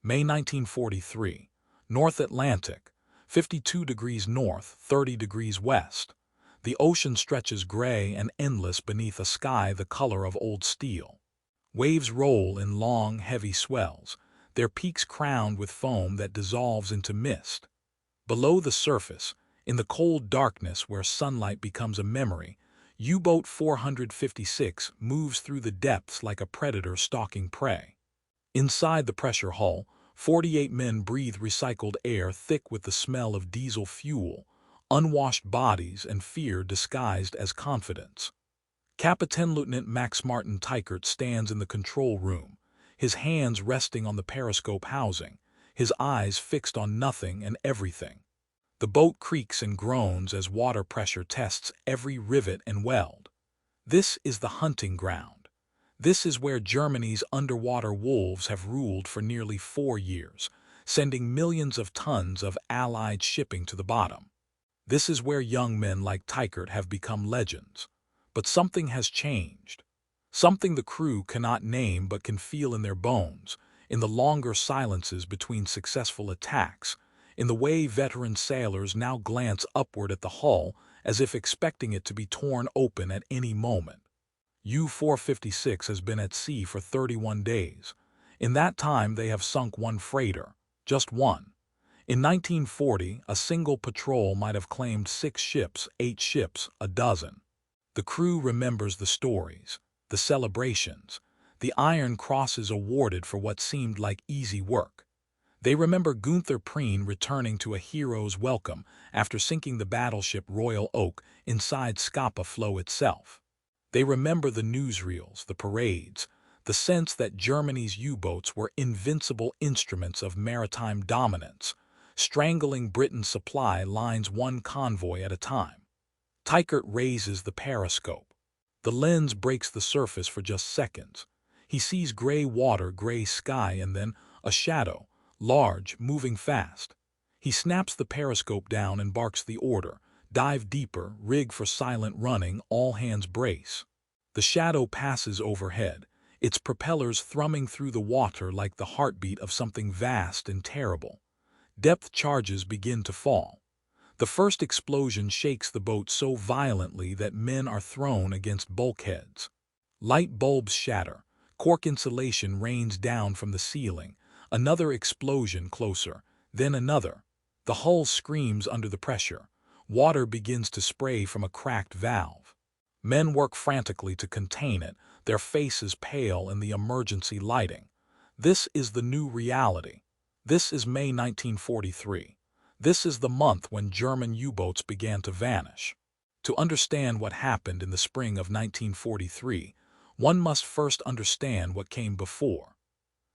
May 1943, North Atlantic, 52 degrees north, 30 degrees west. The ocean stretches gray and endless beneath a sky the color of old steel. Waves roll in long, heavy swells, their peaks crowned with foam that dissolves into mist. Below the surface, in the cold darkness where sunlight becomes a memory, U-boat 456 moves through the depths like a predator stalking prey. Inside the pressure hull, 48 men breathe recycled air thick with the smell of diesel fuel, unwashed bodies, and fear disguised as confidence. Captain Lieutenant Max Martin Teichert stands in the control room, his hands resting on the periscope housing, his eyes fixed on nothing and everything. The boat creaks and groans as water pressure tests every rivet and weld. This is the hunting ground. This is where Germany's underwater wolves have ruled for nearly 4 years, sending millions of tons of Allied shipping to the bottom. This is where young men like Teichert have become legends. But something has changed. Something the crew cannot name but can feel in their bones, in the longer silences between successful attacks, in the way veteran sailors now glance upward at the hull as if expecting it to be torn open at any moment. U-456 has been at sea for 31 days. In that time they have sunk one freighter, just one. In 1940, a single patrol might have claimed 6 ships, 8 ships, a dozen. The crew remembers the stories, the celebrations, the Iron Crosses awarded for what seemed like easy work. They remember Gunther Preen returning to a hero's welcome after sinking the battleship Royal Oak inside Scapa Flow itself. They remember the newsreels, the parades, the sense that Germany's U-boats were invincible instruments of maritime dominance, strangling Britain's supply lines one convoy at a time. Teichert raises the periscope. The lens breaks the surface for just seconds. He sees gray water, gray sky, and then a shadow, large, moving fast. He snaps the periscope down and barks the order. Dive deeper, rig for silent running, all hands brace. The shadow passes overhead, its propellers thrumming through the water like the heartbeat of something vast and terrible. Depth charges begin to fall. The first explosion shakes the boat so violently that men are thrown against bulkheads. Light bulbs shatter, cork insulation rains down from the ceiling, another explosion closer, then another. The hull screams under the pressure. Water begins to spray from a cracked valve. Men work frantically to contain it, their faces pale in the emergency lighting. This is the new reality. This is May 1943. This is the month when German U-boats began to vanish. To understand what happened in the spring of 1943, one must first understand what came before.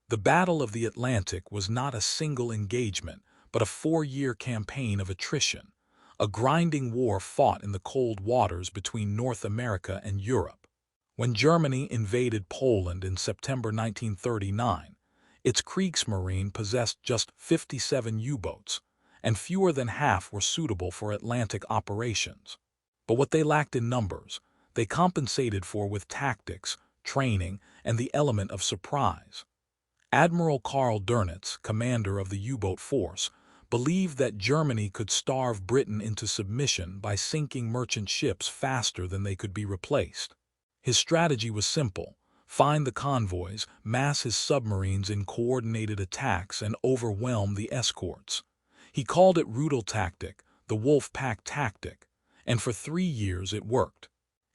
The Battle of the Atlantic was not a single engagement, but a 4-year campaign of attrition, a grinding war fought in the cold waters between North America and Europe. When Germany invaded Poland in September 1939, its Kriegsmarine possessed just 57 U-boats, and fewer than half were suitable for Atlantic operations. But what they lacked in numbers, they compensated for with tactics, training, and the element of surprise. Admiral Karl Dönitz, commander of the U-boat force, believed that Germany could starve Britain into submission by sinking merchant ships faster than they could be replaced. His strategy was simple: find the convoys, mass his submarines in coordinated attacks, and overwhelm the escorts. He called it Rudel tactic, the wolf-pack tactic, and for 3 years it worked.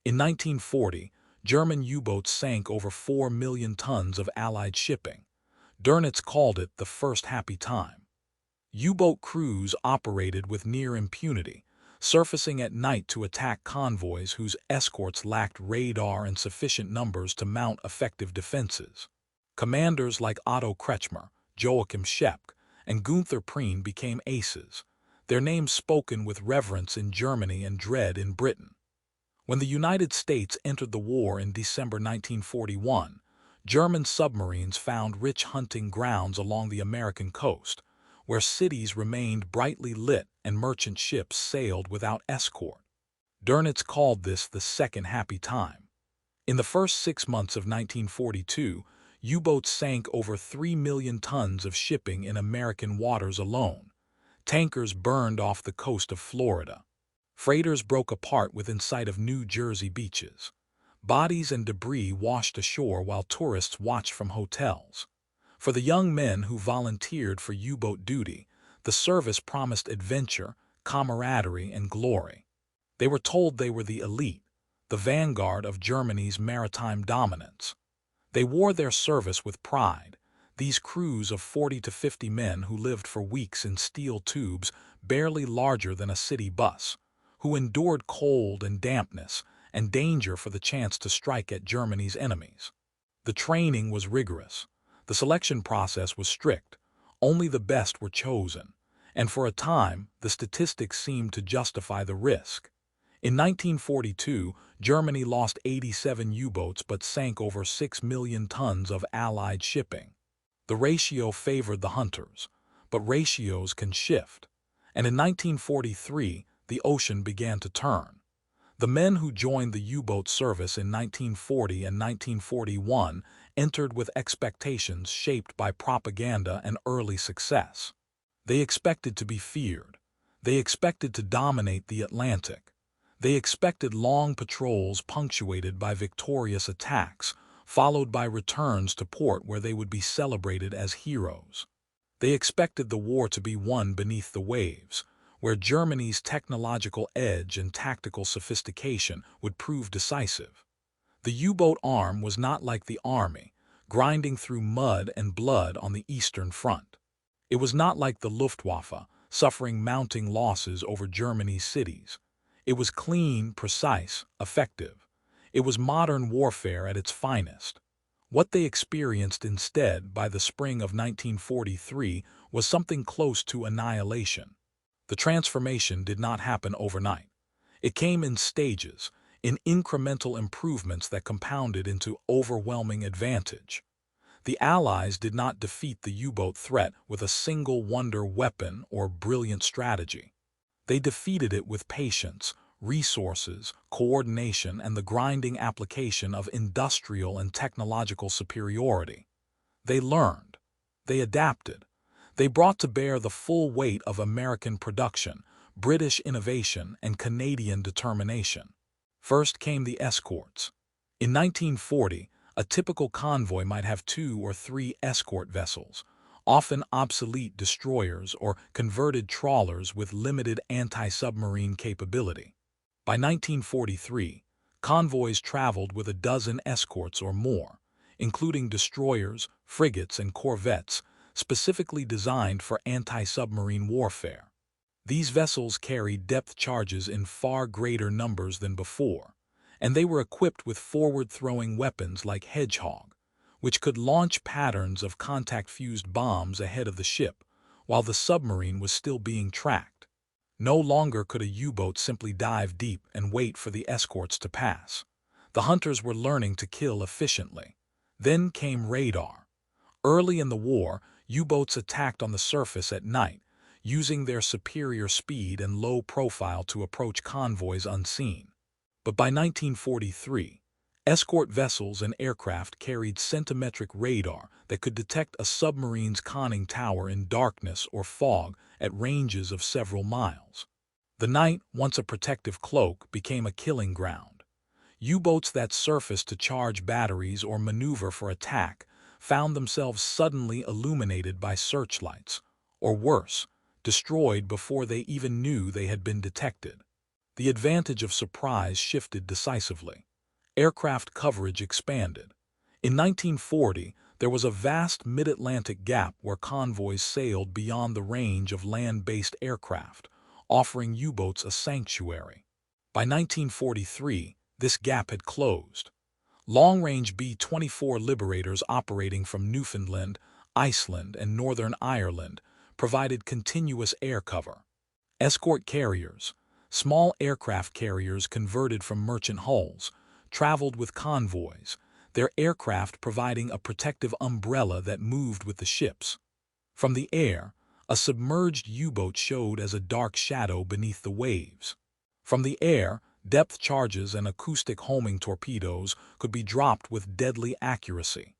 In 1940, German U-boats sank over 4 million tons of Allied shipping. Dönitz called it the first happy time. U-boat crews operated with near impunity, surfacing at night to attack convoys whose escorts lacked radar and sufficient numbers to mount effective defenses. Commanders like Otto Kretschmer, Joachim Schepke, and Gunther Preen became aces, their names spoken with reverence in Germany and dread in Britain. When the United States entered the war in December 1941, German submarines found rich hunting grounds along the American coast, where cities remained brightly lit and merchant ships sailed without escort. Dönitz called this the second happy time. In the first 6 months of 1942, U-boats sank over 3 million tons of shipping in American waters alone. Tankers burned off the coast of Florida. Freighters broke apart within sight of New Jersey beaches. Bodies and debris washed ashore while tourists watched from hotels. For the young men who volunteered for U-boat duty, the service promised adventure, camaraderie, and glory. They were told they were the elite, the vanguard of Germany's maritime dominance. They wore their service with pride, these crews of 40 to 50 men who lived for weeks in steel tubes barely larger than a city bus, who endured cold and dampness and danger for the chance to strike at Germany's enemies. The training was rigorous. The selection process was strict. Only the best were chosen, and for a time, the statistics seemed to justify the risk. In 1942, Germany lost 87 U-boats but sank over 6 million tons of Allied shipping. The ratio favored the hunters, but ratios can shift. And in 1943, the ocean began to turn. The men who joined the U-boat service in 1940 and 1941 entered with expectations shaped by propaganda and early success. They expected to be feared. They expected to dominate the Atlantic. They expected long patrols punctuated by victorious attacks, followed by returns to port where they would be celebrated as heroes. They expected the war to be won beneath the waves, where Germany's technological edge and tactical sophistication would prove decisive. The U-boat arm was not like the army, grinding through mud and blood on the Eastern Front. It was not like the Luftwaffe, suffering mounting losses over Germany's cities. It was clean, precise, effective. It was modern warfare at its finest. What they experienced instead by the spring of 1943 was something close to annihilation. The transformation did not happen overnight. It came in stages, in incremental improvements that compounded into overwhelming advantage. The Allies did not defeat the U-boat threat with a single wonder weapon or brilliant strategy. They defeated it with patience, resources, coordination, and the grinding application of industrial and technological superiority. They learned. They adapted. They brought to bear the full weight of American production, British innovation, and Canadian determination. First came the escorts. In 1940, a typical convoy might have 2 or 3 escort vessels, often obsolete destroyers or converted trawlers with limited anti-submarine capability. By 1943, convoys traveled with a dozen escorts or more, including destroyers, frigates, and corvettes, specifically designed for anti-submarine warfare. These vessels carried depth charges in far greater numbers than before, and they were equipped with forward-throwing weapons like Hedgehog, which could launch patterns of contact-fused bombs ahead of the ship, while the submarine was still being tracked. No longer could a U-boat simply dive deep and wait for the escorts to pass. The hunters were learning to kill efficiently. Then came radar. Early in the war, U-boats attacked on the surface at night, using their superior speed and low profile to approach convoys unseen. But by 1943, escort vessels and aircraft carried centimetric radar that could detect a submarine's conning tower in darkness or fog at ranges of several miles. The night, once a protective cloak, became a killing ground. U-boats that surfaced to charge batteries or maneuver for attack found themselves suddenly illuminated by searchlights, or worse, destroyed before they even knew they had been detected. The advantage of surprise shifted decisively. Aircraft coverage expanded. In 1940, there was a vast mid-Atlantic gap where convoys sailed beyond the range of land-based aircraft, offering U-boats a sanctuary. By 1943, this gap had closed. Long-range B-24 Liberators operating from Newfoundland, Iceland, and Northern Ireland provided continuous air cover. Escort carriers, small aircraft carriers converted from merchant hulls, traveled with convoys, their aircraft providing a protective umbrella that moved with the ships. From the air, a submerged U-boat showed as a dark shadow beneath the waves. From the air, depth charges and acoustic homing torpedoes could be dropped with deadly accuracy.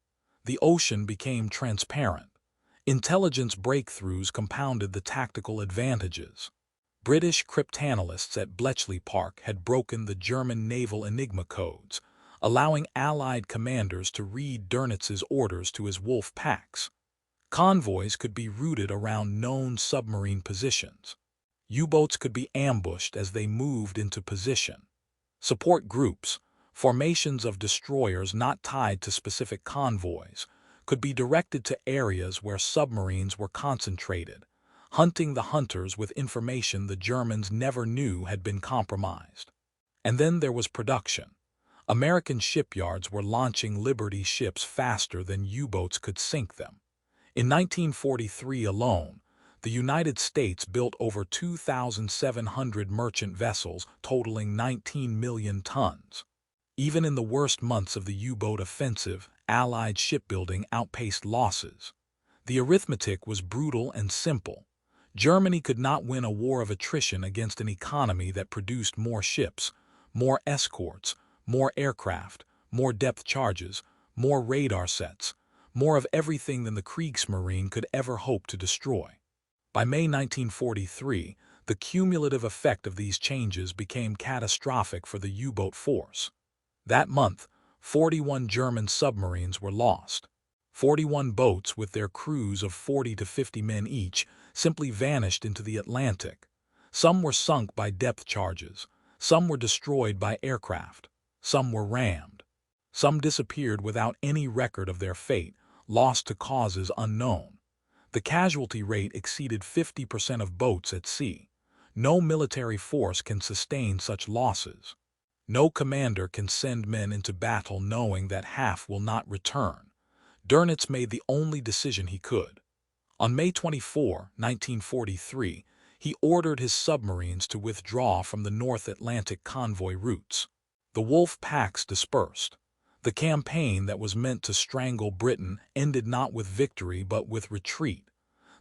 The ocean became transparent. Intelligence breakthroughs compounded the tactical advantages. British cryptanalysts at Bletchley Park had broken the German naval enigma codes, allowing Allied commanders to read Donitz's orders to his wolfpacks. Convoys could be routed around known submarine positions. U-boats could be ambushed as they moved into position. Support groups, formations of destroyers not tied to specific convoys, could be directed to areas where submarines were concentrated, hunting the hunters with information the Germans never knew had been compromised. And then there was production. American shipyards were launching Liberty ships faster than U-boats could sink them. In 1943 alone, the United States built over 2,700 merchant vessels totaling 19 million tons. Even in the worst months of the U-boat offensive, Allied shipbuilding outpaced losses. The arithmetic was brutal and simple. Germany could not win a war of attrition against an economy that produced more ships, more escorts, more aircraft, more depth charges, more radar sets, more of everything than the Kriegsmarine could ever hope to destroy. By May 1943, the cumulative effect of these changes became catastrophic for the U-boat force. That month, 41 German submarines were lost. 41 boats with their crews of 40 to 50 men each simply vanished into the Atlantic. Some were sunk by depth charges, some were destroyed by aircraft, some were rammed. Some disappeared without any record of their fate, lost to causes unknown. The casualty rate exceeded 50% of boats at sea. No military force can sustain such losses. No commander can send men into battle knowing that half will not return. Dönitz made the only decision he could. On May 24, 1943, he ordered his submarines to withdraw from the North Atlantic convoy routes. The wolfpacks dispersed. The campaign that was meant to strangle Britain ended not with victory but with retreat.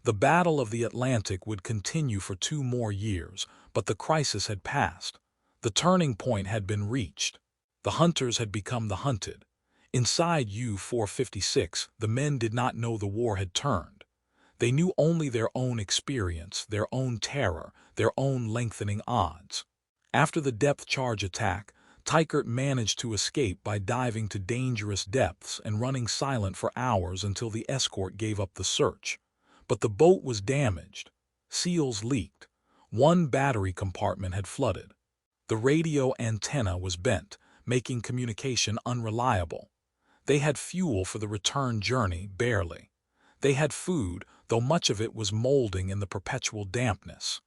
The Battle of the Atlantic would continue for 2 more years, but the crisis had passed. The turning point had been reached. The hunters had become the hunted. Inside U-456, the men did not know the war had turned. They knew only their own experience, their own terror, their own lengthening odds. After the depth charge attack, Teichert managed to escape by diving to dangerous depths and running silent for hours until the escort gave up the search. But the boat was damaged. Seals leaked. One battery compartment had flooded. The radio antenna was bent, making communication unreliable. They had fuel for the return journey, barely. They had food, though much of it was molding in the perpetual dampness.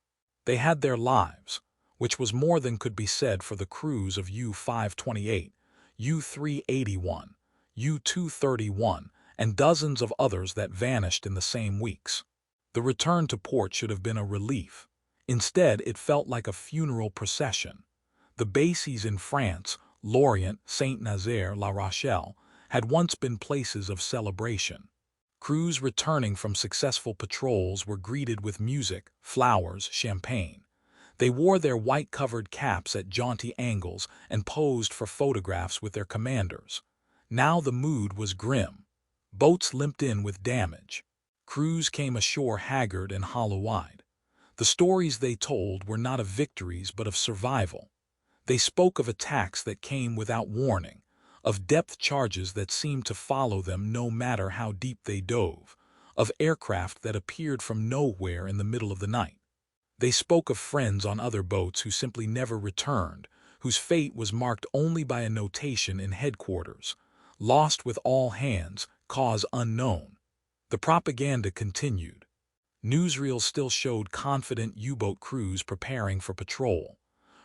They had their lives, which was more than could be said for the crews of U-528, U-381, U-231, and dozens of others that vanished in the same weeks. The return to port should have been a relief. Instead, it felt like a funeral procession. The bases in France, Lorient, Saint-Nazaire, La Rochelle, had once been places of celebration. Crews returning from successful patrols were greeted with music, flowers, champagne. They wore their white-covered caps at jaunty angles and posed for photographs with their commanders. Now the mood was grim. Boats limped in with damage. Crews came ashore haggard and hollow-eyed. The stories they told were not of victories but of survival. They spoke of attacks that came without warning, of depth charges that seemed to follow them no matter how deep they dove, of aircraft that appeared from nowhere in the middle of the night. They spoke of friends on other boats who simply never returned, whose fate was marked only by a notation in headquarters, lost with all hands, cause unknown. The propaganda continued. Newsreels still showed confident U-boat crews preparing for patrol.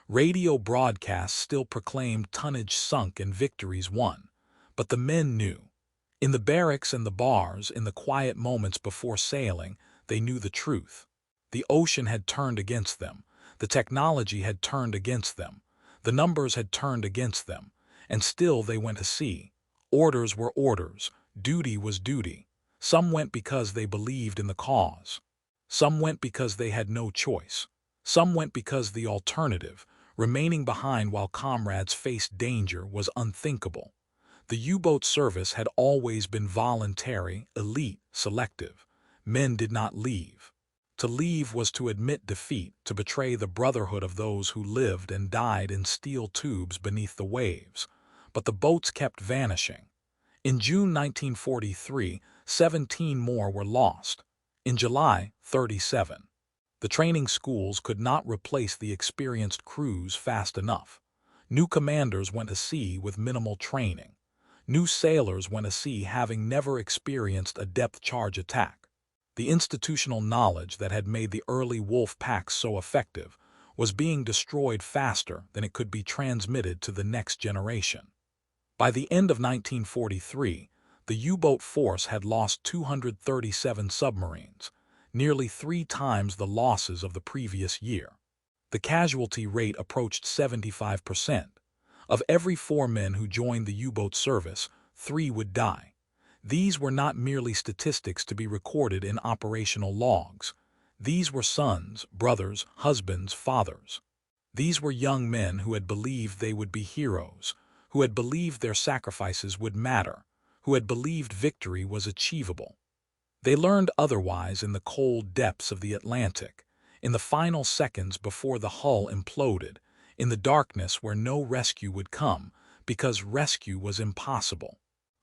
Radio broadcasts still proclaimed tonnage sunk and victories won. But the men knew. In the barracks and the bars, in the quiet moments before sailing, they knew the truth. The ocean had turned against them. The technology had turned against them. The numbers had turned against them. And still they went to sea. Orders were orders. Duty was duty. Some went because they believed in the cause. Some went because they had no choice. Some went because the alternative, remaining behind while comrades faced danger, was unthinkable. The U-boat service had always been voluntary, elite, selective. Men did not leave. To leave was to admit defeat, to betray the brotherhood of those who lived and died in steel tubes beneath the waves. But the boats kept vanishing. In June 1943, 17 more were lost. In July, 37. The training schools could not replace the experienced crews fast enough. New commanders went to sea with minimal training. New sailors went to sea having never experienced a depth charge attack. The institutional knowledge that had made the early wolfpacks so effective was being destroyed faster than it could be transmitted to the next generation. By the end of 1943, the U-boat force had lost 237 submarines, nearly 3 times the losses of the previous year. The casualty rate approached 75%. Of every 4 men who joined the U-boat service, 3 would die. These were not merely statistics to be recorded in operational logs. These were sons, brothers, husbands, fathers. These were young men who had believed they would be heroes, who had believed their sacrifices would matter, who had believed victory was achievable. They learned otherwise in the cold depths of the Atlantic, in the final seconds before the hull imploded, in the darkness where no rescue would come, because rescue was impossible.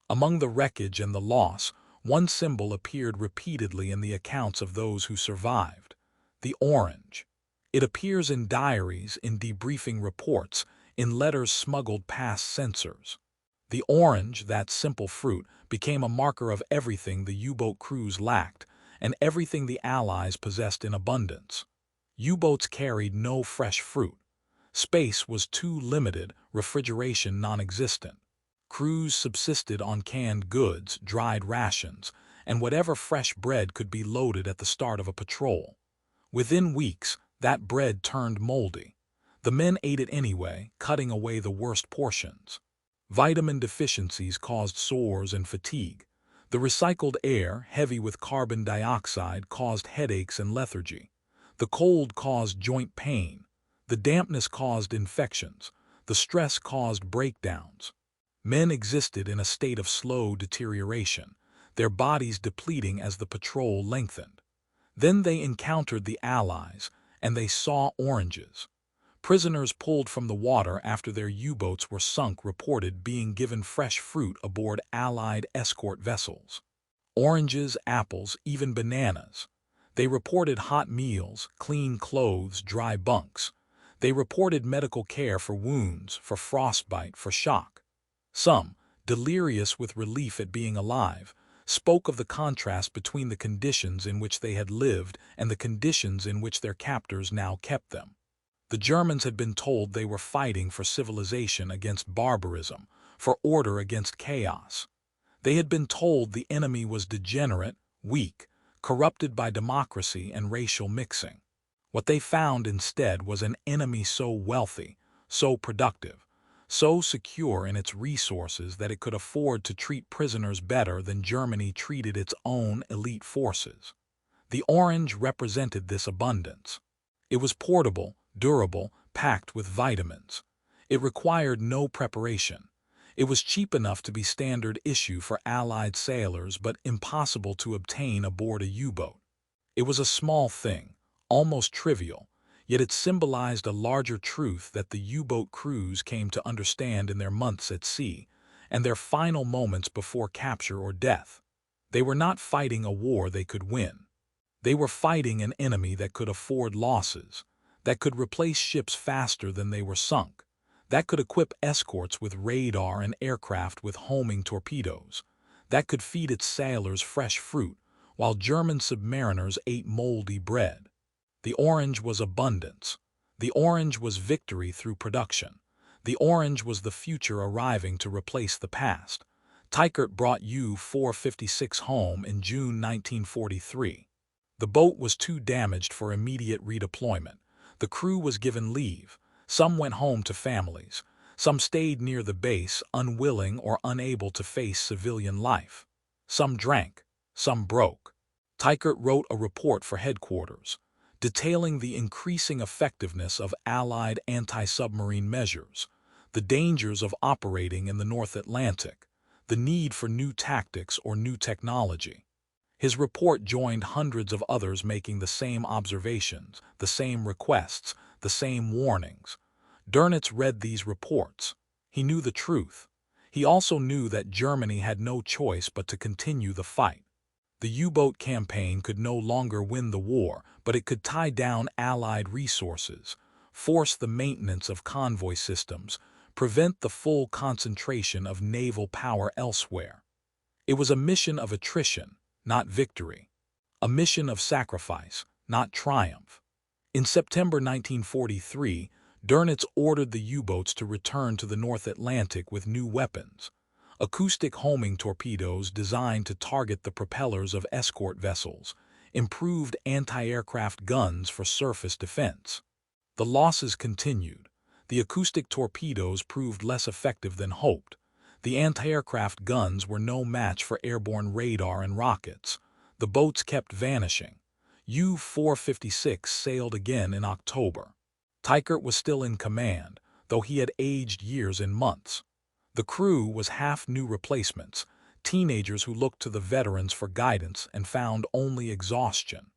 Among the wreckage and the loss, one symbol appeared repeatedly in the accounts of those who survived: the orange. It appears in diaries, in debriefing reports, in letters smuggled past censors. The orange, that simple fruit, became a marker of everything the U-boat crews lacked and everything the Allies possessed in abundance. U-boats carried no fresh fruit. Space was too limited, refrigeration non-existent. Crews subsisted on canned goods, dried rations, and whatever fresh bread could be loaded at the start of a patrol. Within weeks, that bread turned moldy. The men ate it anyway, cutting away the worst portions. Vitamin deficiencies caused sores and fatigue. The recycled air, heavy with carbon dioxide, caused headaches and lethargy. The cold caused joint pain. The dampness caused infections. The stress caused breakdowns. Men existed in a state of slow deterioration, their bodies depleting as the patrol lengthened. Then they encountered the Allies, and they saw oranges. Prisoners pulled from the water after their U-boats were sunk reported being given fresh fruit aboard Allied escort vessels. Oranges, apples, even bananas. They reported hot meals, clean clothes, dry bunks. They reported medical care for wounds, for frostbite, for shock. Some, delirious with relief at being alive, spoke of the contrast between the conditions in which they had lived and the conditions in which their captors now kept them. The Germans had been told they were fighting for civilization against barbarism, for order against chaos. They had been told the enemy was degenerate, weak, corrupted by democracy and racial mixing. What they found instead was an enemy so wealthy, so productive, so secure in its resources that it could afford to treat prisoners better than Germany treated its own elite forces. The orange represented this abundance. It was portable, durable, packed with vitamins. It required no preparation. It was cheap enough to be standard issue for Allied sailors but impossible to obtain aboard a U-boat. It was a small thing, almost trivial, yet it symbolized a larger truth that the U-boat crews came to understand in their months at sea and their final moments before capture or death. They were not fighting a war they could win. They were fighting an enemy that could afford losses, that could replace ships faster than they were sunk, that could equip escorts with radar and aircraft with homing torpedoes, that could feed its sailors fresh fruit while German submariners ate moldy bread. The orange was abundance. The orange was victory through production. The orange was the future arriving to replace the past. Tykert brought U-456 home in June 1943. The boat was too damaged for immediate redeployment. The crew was given leave. Some went home to families. Some stayed near the base, unwilling or unable to face civilian life. Some drank. Some broke. Tykert wrote a report for headquarters, detailing the increasing effectiveness of Allied anti-submarine measures, the dangers of operating in the North Atlantic, the need for new tactics or new technology. His report joined hundreds of others making the same observations, the same requests, the same warnings. Dönitz read these reports. He knew the truth. He also knew that Germany had no choice but to continue the fight. The U-boat campaign could no longer win the war, but it could tie down Allied resources, force the maintenance of convoy systems, prevent the full concentration of naval power elsewhere. It was a mission of attrition, not victory. A mission of sacrifice, not triumph. In September 1943, Dönitz ordered the U-boats to return to the North Atlantic with new weapons. Acoustic homing torpedoes designed to target the propellers of escort vessels, improved anti-aircraft guns for surface defense. The losses continued. The acoustic torpedoes proved less effective than hoped. The anti-aircraft guns were no match for airborne radar and rockets. The boats kept vanishing. U-456 sailed again in October. Teichert was still in command, though he had aged years and months. The crew was half new replacements, teenagers who looked to the veterans for guidance and found only exhaustion.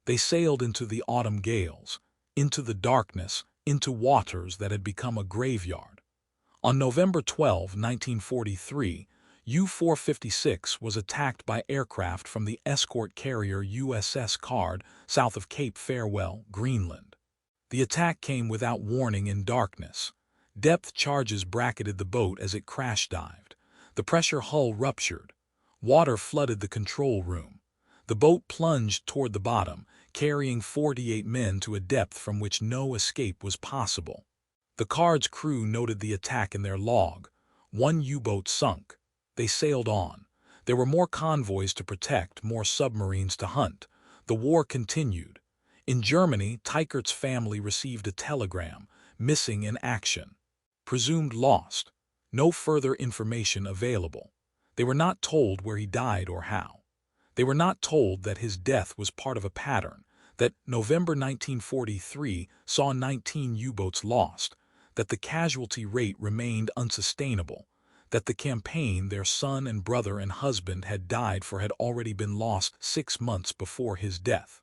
They sailed into the autumn gales, into the darkness, into waters that had become a graveyard. On November 12, 1943, U-456 was attacked by aircraft from the escort carrier USS Card south of Cape Farewell, Greenland. The attack came without warning in darkness. Depth charges bracketed the boat as it crash-dived. The pressure hull ruptured. Water flooded the control room. The boat plunged toward the bottom, carrying 48 men to a depth from which no escape was possible. The Card's crew noted the attack in their log. One U-boat sunk. They sailed on. There were more convoys to protect, more submarines to hunt. The war continued. In Germany, Teichert's family received a telegram, missing in action. Presumed lost. No further information available. They were not told where he died or how. They were not told that his death was part of a pattern, that November 1943 saw 19 U-boats lost, that the casualty rate remained unsustainable, that the campaign their son and brother and husband had died for had already been lost 6 months before his death.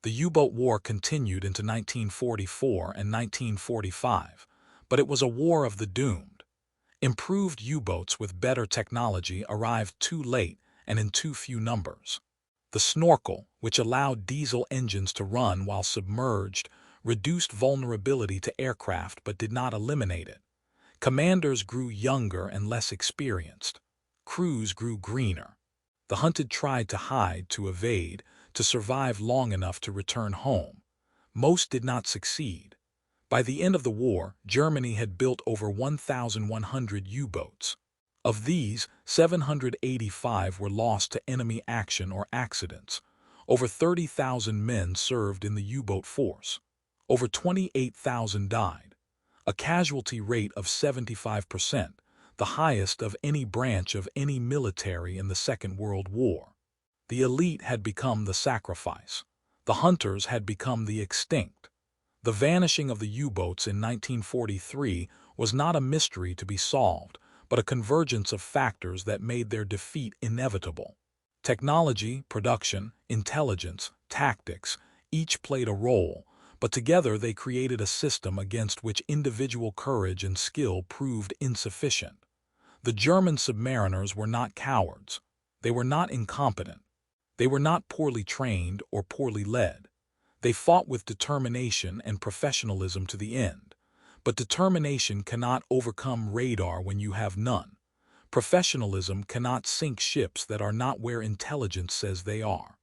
The U-boat war continued into 1944 and 1945, but it was a war of the doomed. Improved U-boats with better technology arrived too late and in too few numbers. The snorkel, which allowed diesel engines to run while submerged, reduced vulnerability to aircraft but did not eliminate it. Commanders grew younger and less experienced. Crews grew greener. The hunted tried to hide, to evade, to survive long enough to return home. Most did not succeed. By the end of the war, Germany had built over 1,100 U-boats. Of these, 785 were lost to enemy action or accidents. Over 30,000 men served in the U-boat force. Over 28,000 died. A casualty rate of 75%, the highest of any branch of any military in the Second World War. The elite had become the sacrifice. The hunters had become the extinct. The vanishing of the U-boats in 1943 was not a mystery to be solved, but a convergence of factors that made their defeat inevitable. Technology, production, intelligence, tactics, each played a role, but together they created a system against which individual courage and skill proved insufficient. The German submariners were not cowards. They were not incompetent. They were not poorly trained or poorly led. They fought with determination and professionalism to the end. But determination cannot overcome radar when you have none. Professionalism cannot sink ships that are not where intelligence says they are.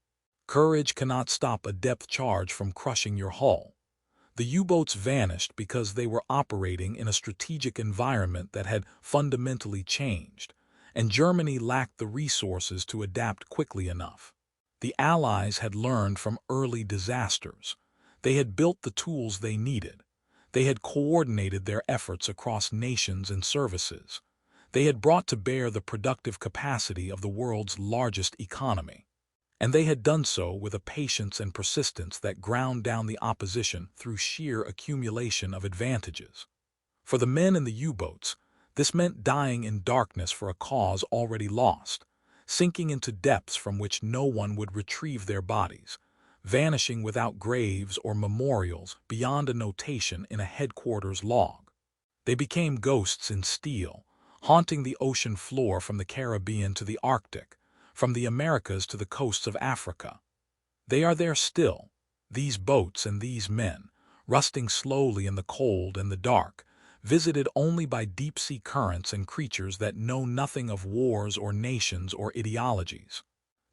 Courage cannot stop a depth charge from crushing your hull. The U-boats vanished because they were operating in a strategic environment that had fundamentally changed, and Germany lacked the resources to adapt quickly enough. The Allies had learned from early disasters. They had built the tools they needed. They had coordinated their efforts across nations and services. They had brought to bear the productive capacity of the world's largest economy. And they had done so with a patience and persistence that ground down the opposition through sheer accumulation of advantages. For the men in the U-boats, This meant dying in darkness for a cause already lost, sinking into depths from which no one would retrieve their bodies, vanishing without graves or memorials beyond a notation in a headquarters log. They became ghosts in steel, haunting the ocean floor from the Caribbean to the Arctic, from the Americas to the coasts of Africa. They are there still, these boats and these men, rusting slowly in the cold and the dark, visited only by deep-sea currents and creatures that know nothing of wars or nations or ideologies.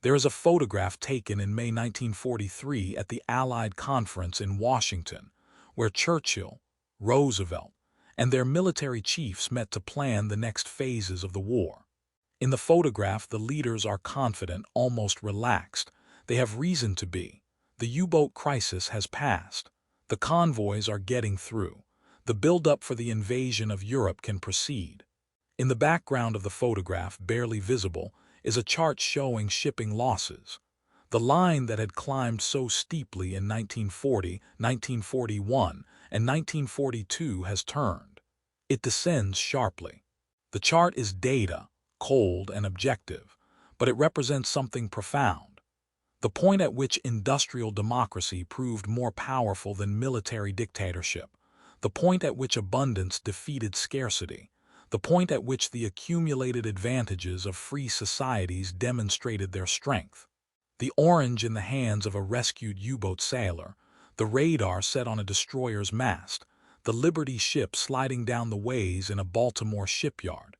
There is a photograph taken in May 1943 at the Allied Conference in Washington, where Churchill, Roosevelt, and their military chiefs met to plan the next phases of the war. In the photograph, the leaders are confident, almost relaxed. They have reason to be. The U-boat crisis has passed. The convoys are getting through. The build-up for the invasion of Europe can proceed. In the background of the photograph, barely visible, is a chart showing shipping losses. The line that had climbed so steeply in 1940, 1941, and 1942 has turned. It descends sharply. The chart is data, cold and objective, but it represents something profound. The point at which industrial democracy proved more powerful than military dictatorship. The point at which abundance defeated scarcity. The point at which the accumulated advantages of free societies demonstrated their strength. The orange in the hands of a rescued U-boat sailor, the radar set on a destroyer's mast, the Liberty ship sliding down the ways in a Baltimore shipyard.